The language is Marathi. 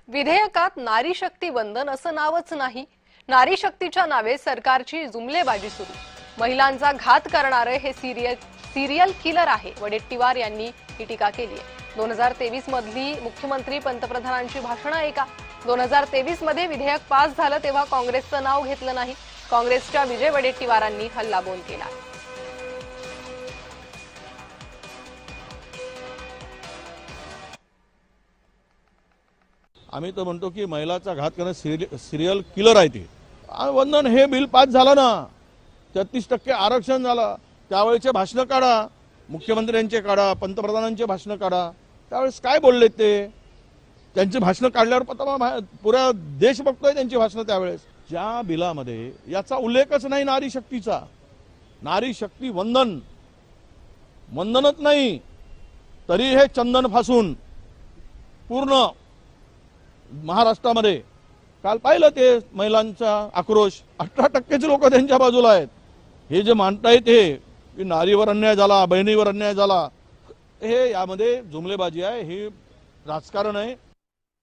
विधेयकात नारी शक्ती वंदन असं नावच नाही। नारी शक्तीच्या नावे सरकारची जुमलेबाजी सुरू। महिलांचा घात करणारे हे सिरियल किलर आहे। वडेट्टीवार यांनी ही टीका केली आहे। 2023 मधली मुख्यमंत्री पंतप्रधानांची भाषणं ऐका। 2023 मध्ये विधेयक पास झालं तेव्हा काँग्रेसचं नाव घेतलं नाही। काँग्रेसच्या विजय वडेट्टीवारांनी हल्लाबोल केला। आम्ही तर म्हणतो की महिलाचा घात करणं सिरियल किलर आहे ते। वंदन हे बिल पास झालं ना, 33% आरक्षण झालं, त्यावेळेचे भाषणं काढा, मुख्यमंत्र्यांचे काढा, पंतप्रधानांचे भाषणं काढा। त्यावेळेस काय बोलले ते? त्यांची भाषणं काढल्यावर पता पुरा देश बघतोय त्यांची भाषणं। त्यावेळेस ज्या बिलामध्ये याचा उल्लेखच नाही नारी शक्तीचा, नारी शक्ती वंदनच नाही, तरी हे चंदन फासून पूर्ण महाराष्ट्रामध्ये काल पाहिलं ते महिलांचा आक्रोश। 18% लोक त्यांच्या बाजूला आहेत। हे जे मानतायत हे की नारीवर अन्याय झाला, बहिणीवर अन्याय झाला, हे यामध्ये जुमलेबाजी आहे, हे राजकारण आहे।